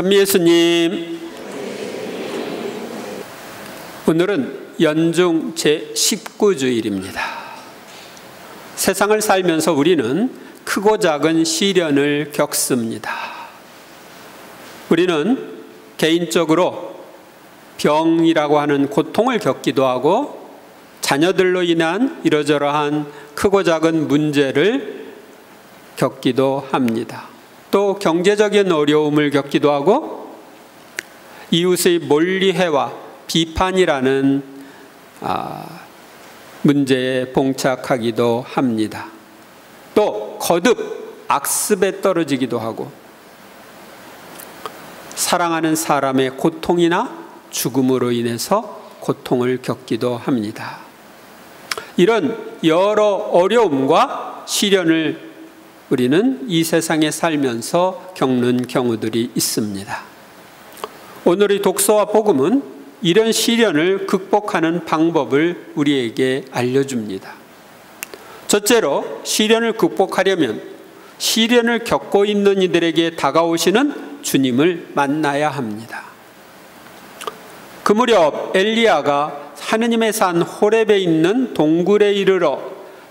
찬미예수님, 오늘은 연중 제19주일입니다. 세상을 살면서 우리는 크고 작은 시련을 겪습니다. 우리는 개인적으로 병이라고 하는 고통을 겪기도 하고 자녀들로 인한 이러저러한 크고 작은 문제를 겪기도 합니다. 또 경제적인 어려움을 겪기도 하고 이웃의 몰리해와 비판이라는 문제에 봉착하기도 합니다. 또 거듭 악습에 떨어지기도 하고 사랑하는 사람의 고통이나 죽음으로 인해서 고통을 겪기도 합니다. 이런 여러 어려움과 시련을 우리는 이 세상에 살면서 겪는 경우들이 있습니다. 오늘의 독서와 복음은 이런 시련을 극복하는 방법을 우리에게 알려줍니다. 첫째로 시련을 극복하려면 시련을 겪고 있는 이들에게 다가오시는 주님을 만나야 합니다. 그 무렵 엘리야가 하느님의 산 호렙에 있는 동굴에 이르러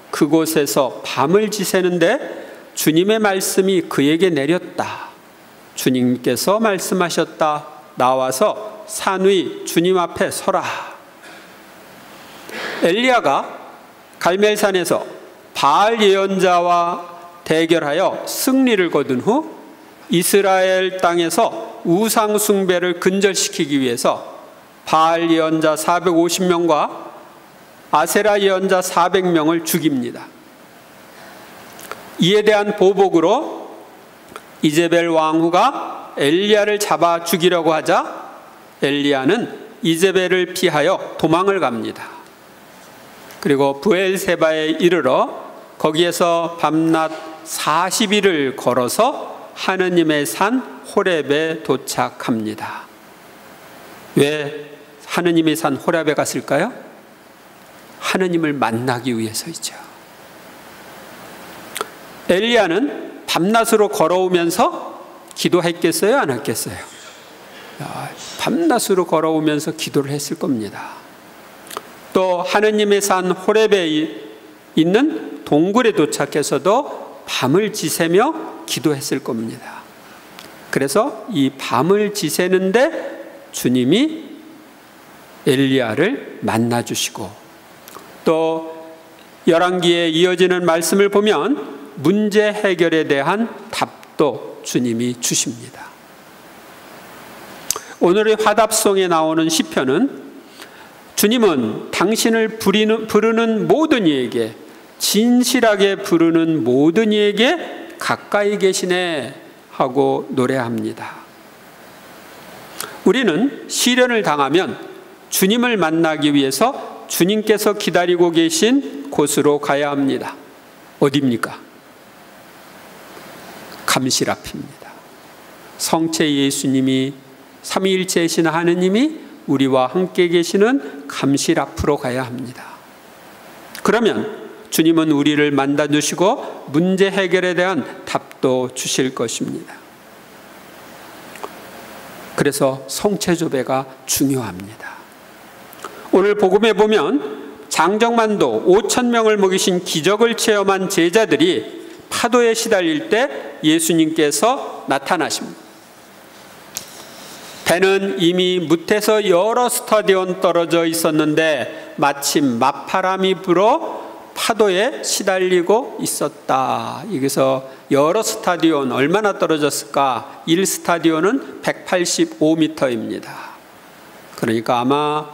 그곳에서 밤을 지새는데 주님의 말씀이 그에게 내렸다. 주님께서 말씀하셨다. 나와서 산 위 주님 앞에 서라. 엘리야가 갈멜산에서 바알 예언자와 대결하여 승리를 거둔 후 이스라엘 땅에서 우상 숭배를 근절시키기 위해서 바알 예언자 450명과 아세라 예언자 400명을 죽입니다. 이에 대한 보복으로 이제벨 왕후가 엘리야를 잡아 죽이려고 하자 엘리야는 이제벨을 피하여 도망을 갑니다. 그리고 브엘세바에 이르러 거기에서 밤낮 40일을 걸어서 하느님의 산 호렙에 도착합니다. 왜 하느님의 산 호렙에 갔을까요? 하느님을 만나기 위해서이죠. 엘리야는 밤낮으로 걸어오면서 기도했겠어요? 안 했겠어요? 밤낮으로 걸어오면서 기도를 했을 겁니다. 또 하느님의 산 호렙에 있는 동굴에 도착해서도 밤을 지새며 기도했을 겁니다. 그래서 이 밤을 지새는데 주님이 엘리야를 만나주시고 또 열왕기에 이어지는 말씀을 보면 문제 해결에 대한 답도 주님이 주십니다. 오늘의 화답송에 나오는 시편은 주님은 당신을 부르는 모든 이에게, 진실하게 부르는 모든 이에게 가까이 계시네 하고 노래합니다. 우리는 시련을 당하면 주님을 만나기 위해서 주님께서 기다리고 계신 곳으로 가야 합니다. 어디입니까? 감실 앞입니다. 성체 예수님이 삼위일체이신 하느님이 우리와 함께 계시는 감실 앞으로 가야 합니다. 그러면 주님은 우리를 만나주시고 문제 해결에 대한 답도 주실 것입니다. 그래서 성체조배가 중요합니다. 오늘 복음에 보면 장정만도 5,000명을 먹이신 기적을 체험한 제자들이 파도에 시달릴 때 예수님께서 나타나십니다. 배는 이미 무태서 여러 스타디온 떨어져 있었는데 마침 맞바람이 불어 파도에 시달리고 있었다. 여기서 여러 스타디온 얼마나 떨어졌을까? 1스타디온은 185m입니다. 그러니까 아마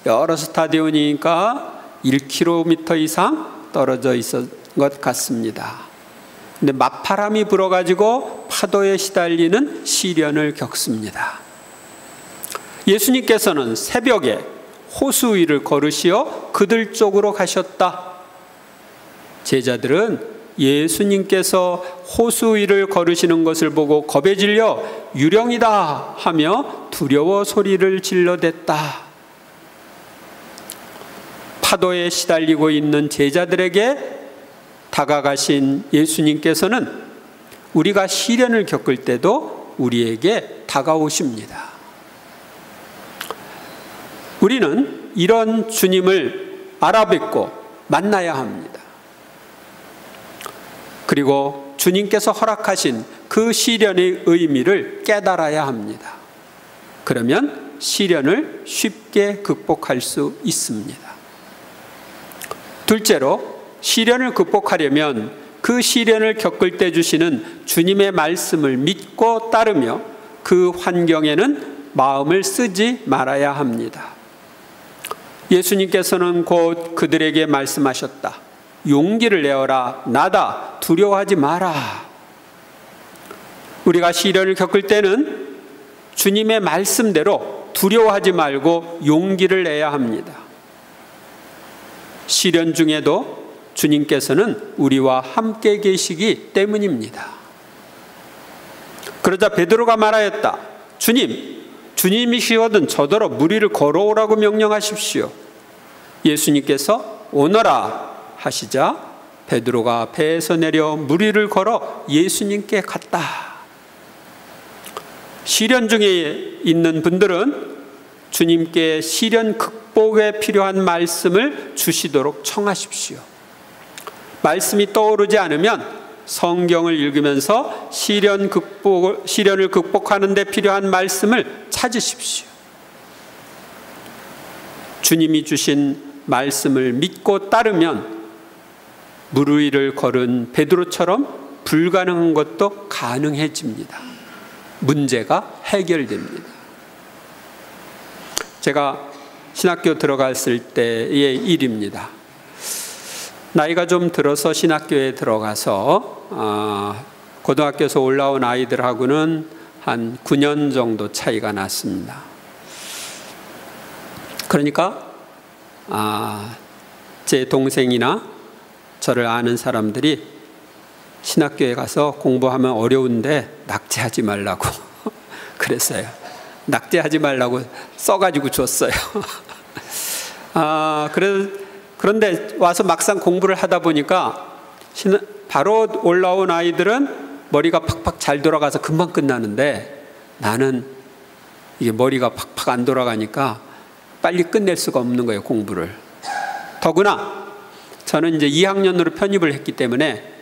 여러 스타디온이니까 1km 이상 떨어져 있었던 것 같습니다. 근데 맞바람이 불어가지고 파도에 시달리는 시련을 겪습니다. 예수님께서는 새벽에 호수 위를 걸으시어 그들 쪽으로 가셨다. 제자들은 예수님께서 호수 위를 걸으시는 것을 보고 겁에 질려 유령이다 하며 두려워 소리를 질러댔다. 파도에 시달리고 있는 제자들에게 다가가신 예수님께서는 우리가 시련을 겪을 때도 우리에게 다가오십니다. 우리는 이런 주님을 알아뵙고 만나야 합니다. 그리고 주님께서 허락하신 그 시련의 의미를 깨달아야 합니다. 그러면 시련을 쉽게 극복할 수 있습니다. 둘째로, 시련을 극복하려면 그 시련을 겪을 때 주시는 주님의 말씀을 믿고 따르며 그 환경에는 마음을 쓰지 말아야 합니다. 예수님께서는 곧 그들에게 말씀하셨다. 용기를 내어라. 나다. 두려워하지 마라. 우리가 시련을 겪을 때는 주님의 말씀대로 두려워하지 말고 용기를 내야 합니다. 시련 중에도 주님께서는 우리와 함께 계시기 때문입니다. 그러자 베드로가 말하였다. 주님이시거든 저더러 물 위를 걸어오라고 명령하십시오. 예수님께서 오너라 하시자 베드로가 배에서 내려 물 위를 걸어 예수님께 갔다. 시련 중에 있는 분들은 주님께 시련 극복에 필요한 말씀을 주시도록 청하십시오. 말씀이 떠오르지 않으면 성경을 읽으면서 시련을 극복하는 데 필요한 말씀을 찾으십시오. 주님이 주신 말씀을 믿고 따르면 물 위를 걸은 베드로처럼 불가능한 것도 가능해집니다. 문제가 해결됩니다. 제가 신학교 들어갔을 때의 일입니다. 나이가 좀 들어서 신학교에 들어가서 고등학교에서 올라온 아이들하고는 한 9년 정도 차이가 났습니다. 그러니까 제 동생이나 저를 아는 사람들이 신학교에 가서 공부하면 어려운데 낙제하지 말라고 그랬어요. 낙제하지 말라고 써가지고 줬어요. 그런데 와서 막상 공부를 하다 보니까 바로 올라온 아이들은 머리가 팍팍 잘 돌아가서 금방 끝나는데 나는 이게 머리가 팍팍 안 돌아가니까 빨리 끝낼 수가 없는 거예요, 공부를. 더구나 저는 이제 2학년으로 편입을 했기 때문에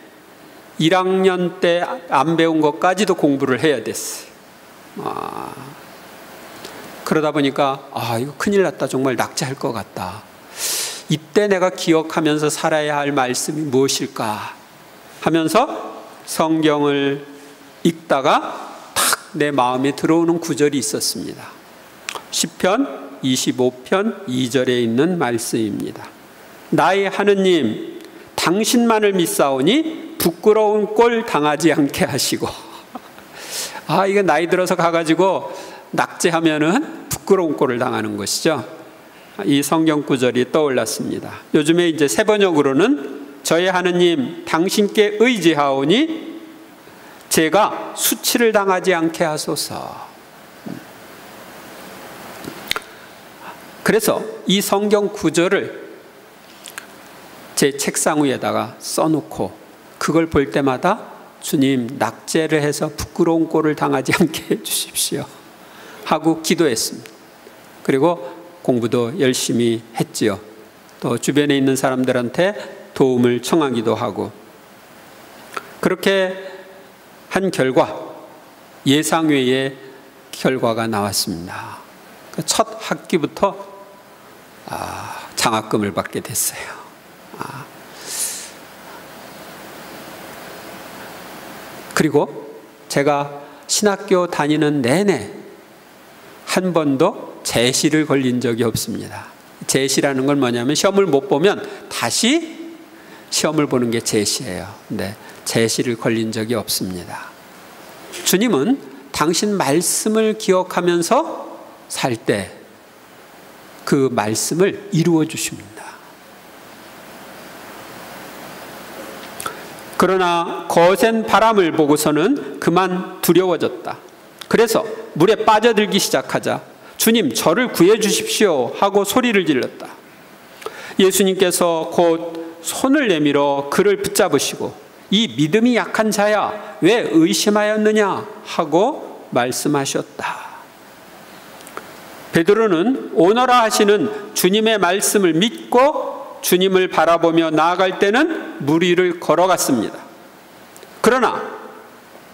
1학년 때 안 배운 것까지도 공부를 해야 됐어요. 그러다 보니까 이거 큰일 났다. 정말 낙제할 것 같다. 이때 내가 기억하면서 살아야 할 말씀이 무엇일까 하면서 성경을 읽다가 탁 내 마음에 들어오는 구절이 있었습니다. 시편 25편 2절에 있는 말씀입니다. 나의 하느님 당신만을 믿사오니 부끄러운 꼴 당하지 않게 하시고. 이게 나이 들어서 가가지고 낙제하면은 부끄러운 꼴을 당하는 것이죠. 이 성경 구절이 떠올랐습니다. 요즘에 이제 새 번역으로는 저의 하느님 당신께 의지하오니 제가 수치를 당하지 않게 하소서. 그래서 이 성경 구절을 제 책상 위에다가 써놓고 그걸 볼 때마다 주님 낙제를 해서 부끄러운 꼴을 당하지 않게 해주십시오 하고 기도했습니다. 그리고 공부도 열심히 했지요. 또 주변에 있는 사람들한테 도움을 청하기도 하고. 그렇게 한 결과 예상 외의 결과가 나왔습니다. 첫 학기부터 장학금을 받게 됐어요. 그리고 제가 신학교 다니는 내내 한 번도 제시를 걸린 적이 없습니다. 제시라는 건 뭐냐면 시험을 못 보면 다시 시험을 보는 게 제시예요. 근데 제시를 걸린 적이 없습니다. 주님은 당신 말씀을 기억하면서 살 때 그 말씀을 이루어 주십니다. 그러나 거센 바람을 보고서는 그만 두려워졌다. 그래서 물에 빠져들기 시작하자 주님 저를 구해 주십시오 하고 소리를 질렀다. 예수님께서 곧 손을 내밀어 그를 붙잡으시고 이 믿음이 약한 자야 왜 의심하였느냐 하고 말씀하셨다. 베드로는 오너라 하시는 주님의 말씀을 믿고 주님을 바라보며 나아갈 때는 물 위를 걸어갔습니다. 그러나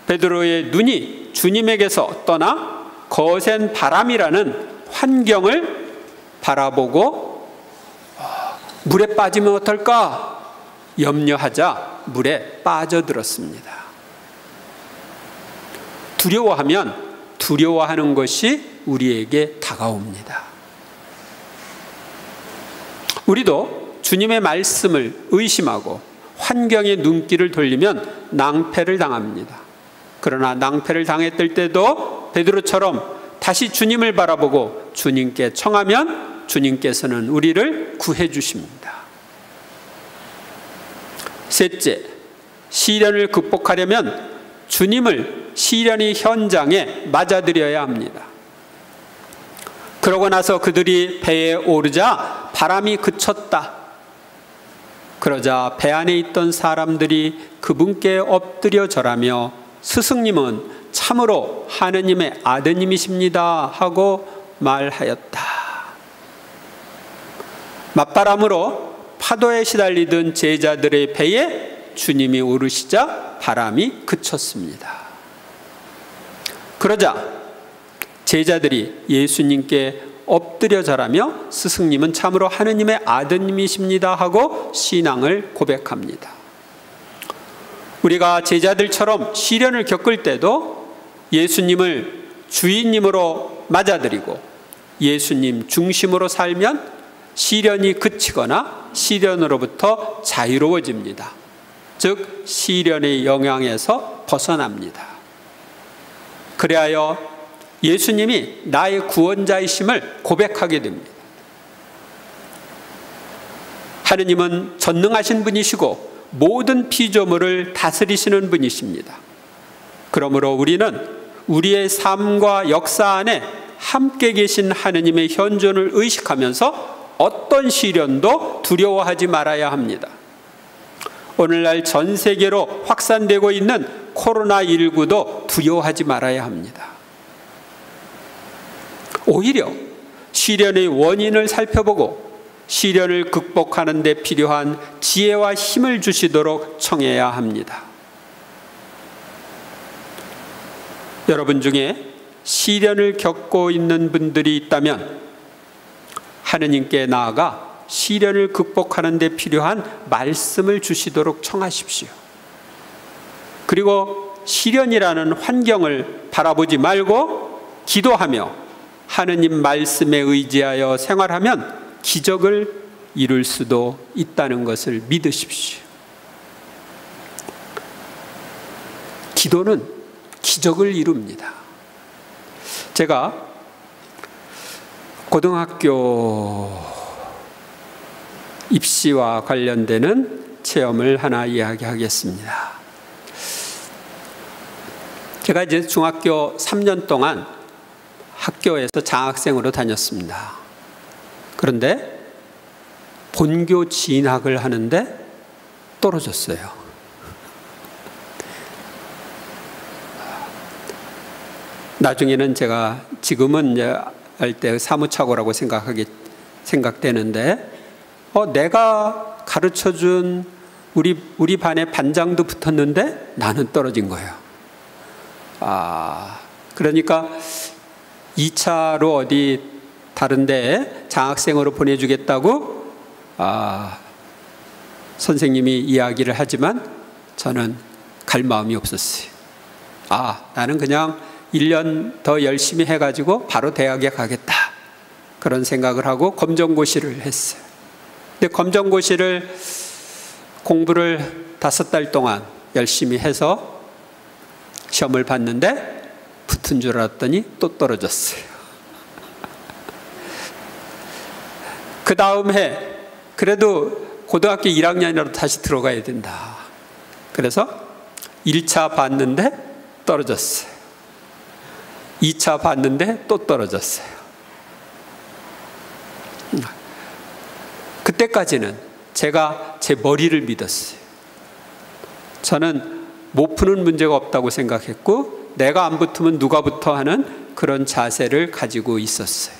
베드로의 눈이 주님에게서 떠나 거센 바람이라는 환경을 바라보고 물에 빠지면 어떨까 염려하자 물에 빠져들었습니다. 두려워하면 두려워하는 것이 우리에게 다가옵니다. 우리도 주님의 말씀을 의심하고 환경의 눈길을 돌리면 낭패를 당합니다. 그러나 낭패를 당했을 때도 베드로처럼 다시 주님을 바라보고 주님께 청하면 주님께서는 우리를 구해 주십니다. 셋째, 시련을 극복하려면 주님을 시련의 현장에 맞아들여야 합니다. 그러고 나서 그들이 배에 오르자 바람이 그쳤다. 그러자 배 안에 있던 사람들이 그분께 엎드려 절하며 스승님은 참으로 하느님의 아드님이십니다 하고 말하였다. 맞바람으로 파도에 시달리던 제자들의 배에 주님이 오르시자 바람이 그쳤습니다. 그러자 제자들이 예수님께 엎드려 절하며 스승님은 참으로 하느님의 아드님이십니다 하고 신앙을 고백합니다. 우리가 제자들처럼 시련을 겪을 때도 예수님을 주인님으로 맞아들이고 예수님 중심으로 살면 시련이 그치거나 시련으로부터 자유로워집니다. 즉 시련의 영향에서 벗어납니다. 그리하여 예수님이 나의 구원자이심을 고백하게 됩니다. 하느님은 전능하신 분이시고 모든 피조물을 다스리시는 분이십니다. 그러므로 우리는 우리의 삶과 역사 안에 함께 계신 하느님의 현존을 의식하면서 어떤 시련도 두려워하지 말아야 합니다. 오늘날 전 세계로 확산되고 있는 코로나19도 두려워하지 말아야 합니다. 오히려 시련의 원인을 살펴보고 시련을 극복하는 데 필요한 지혜와 힘을 주시도록 청해야 합니다. 여러분 중에 시련을 겪고 있는 분들이 있다면 하느님께 나아가 시련을 극복하는 데 필요한 말씀을 주시도록 청하십시오. 그리고 시련이라는 환경을 바라보지 말고 기도하며 하느님 말씀에 의지하여 생활하면 기적을 이룰 수도 있다는 것을 믿으십시오. 기도는 기적을 이룹니다. 제가 고등학교 입시와 관련되는 체험을 하나 이야기하겠습니다. 제가 이제 중학교 3년 동안 학교에서 장학생으로 다녔습니다. 그런데 본교 진학을 하는데 떨어졌어요. 나중에는 제가 지금은 이제 할 때 사무착오라고 생각되는데 내가 가르쳐준 우리 반의 반장도 붙었는데 나는 떨어진 거예요. 그러니까 2차로 어디 다른 데에 장학생으로 보내주겠다고 선생님이 이야기를 하지만 저는 갈 마음이 없었어요. 나는 그냥 1년 더 열심히 해가지고 바로 대학에 가겠다. 그런 생각을 하고 검정고시를 했어요. 근데 검정고시를 공부를 5달 동안 열심히 해서 시험을 봤는데 붙은 줄 알았더니 또 떨어졌어요. 그 다음 해 그래도 고등학교 1학년이라도 다시 들어가야 된다. 그래서 1차 봤는데 떨어졌어요. 2차 봤는데 또 떨어졌어요. 그때까지는 제가 제 머리를 믿었어요. 저는 못 푸는 문제가 없다고 생각했고 내가 안 붙으면 누가 붙어 하는 그런 자세를 가지고 있었어요.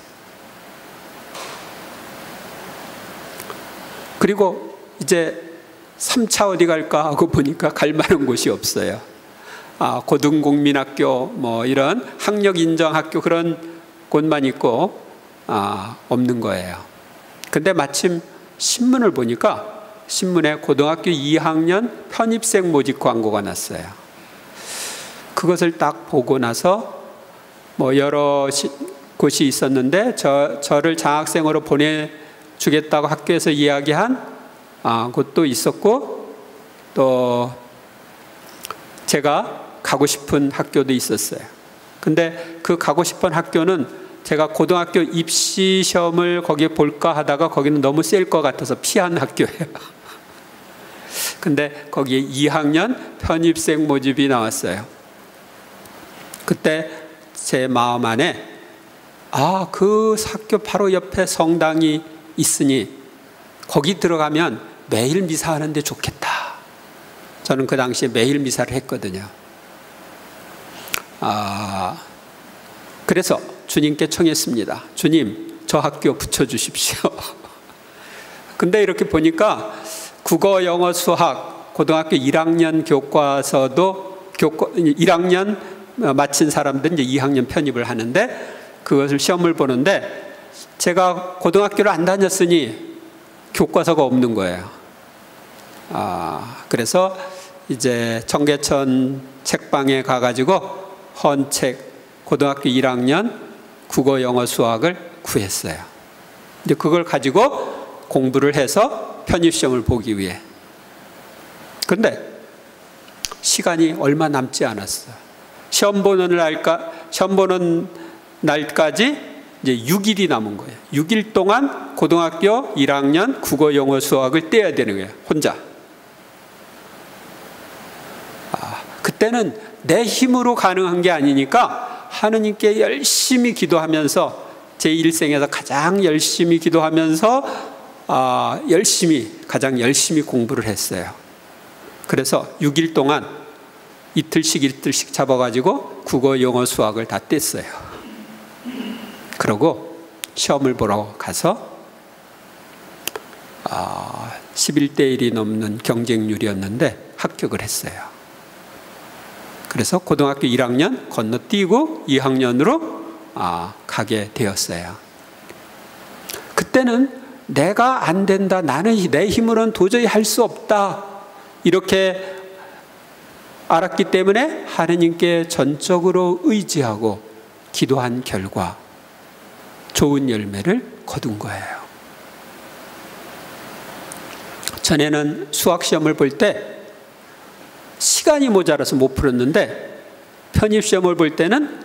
그리고 이제 3차 어디 갈까 하고 보니까 갈 만한 곳이 없어요. 고등국민학교 뭐 이런 학력 인정 학교 그런 곳만 있고 없는 거예요. 근데 마침 신문을 보니까 신문에 고등학교 2학년 편입생 모집 광고가 났어요. 그것을 딱 보고 나서 뭐 여러 곳이 있었는데 저를 장학생으로 보내주겠다고 학교에서 이야기한 곳도 있었고, 또 제가 가고 싶은 학교도 있었어요. 근데 그 가고 싶은 학교는 제가 고등학교 입시 시험을 거기에 볼까 하다가 거기는 너무 셀 것 같아서 피한 학교예요. 근데 거기에 2학년 편입생 모집이 나왔어요. 그때 제 마음 안에 그 학교 바로 옆에 성당이 있으니 거기 들어가면 매일 미사하는데 좋겠다. 저는 그 당시에 매일 미사를 했거든요. 그래서 주님께 청했습니다. 주님, 저 학교 붙여주십시오. 근데 이렇게 보니까 국어, 영어, 수학, 고등학교 1학년 교과서도 1학년 마친 사람들은 이제 2학년 편입을 하는데, 그것을 시험을 보는데 제가 고등학교를 안 다녔으니 교과서가 없는 거예요. 그래서 이제 청계천 책방에 가가지고 헌책 고등학교 1학년 국어, 영어, 수학을 구했어요. 이제 그걸 가지고 공부를 해서 편입시험을 보기 위해. 그런데 시간이 얼마 남지 않았어요. 시험 보는 날까지 이제 6일이 남은 거예요. 6일 동안 고등학교 1학년 국어, 영어, 수학을 떼야 되는 거예요. 혼자. 그때는 내 힘으로 가능한 게 아니니까 하느님께 열심히 기도하면서, 제 일생에서 가장 열심히 기도하면서 가장 열심히 공부를 했어요. 그래서 6일 동안 이틀씩 잡아가지고 국어, 영어, 수학을 다 뗐어요. 그러고 시험을 보러 가서 11대 1이 넘는 경쟁률이었는데 합격을 했어요. 그래서 고등학교 1학년 건너뛰고 2학년으로 가게 되었어요. 그때는 내가 안 된다, 나는 내 힘으로는 도저히 할 수 없다, 이렇게 알았기 때문에 하느님께 전적으로 의지하고 기도한 결과 좋은 열매를 거둔 거예요. 전에는 수학시험을 볼 때 시간이 모자라서 못 풀었는데, 편입시험을 볼 때는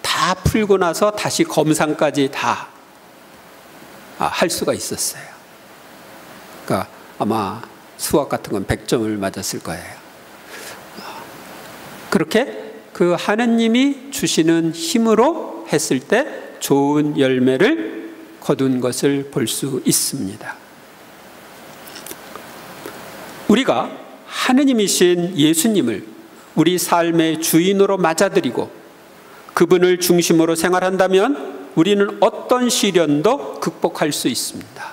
다 풀고 나서 다시 검상까지 다 할 수가 있었어요. 그러니까 아마 수학 같은 건 100점을 맞았을 거예요. 그렇게 그 하느님이 주시는 힘으로 했을 때 좋은 열매를 거둔 것을 볼 수 있습니다. 우리가 하느님이신 예수님을 우리 삶의 주인으로 맞아들이고 그분을 중심으로 생활한다면 우리는 어떤 시련도 극복할 수 있습니다.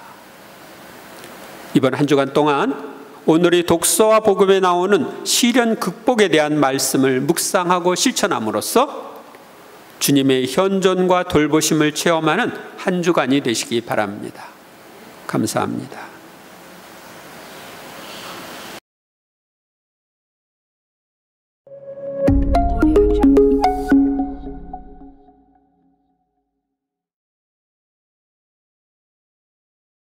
이번 한 주간 동안 오늘의 독서와 복음에 나오는 시련 극복에 대한 말씀을 묵상하고 실천함으로써 주님의 현존과 돌보심을 체험하는 한 주간이 되시기 바랍니다. 감사합니다.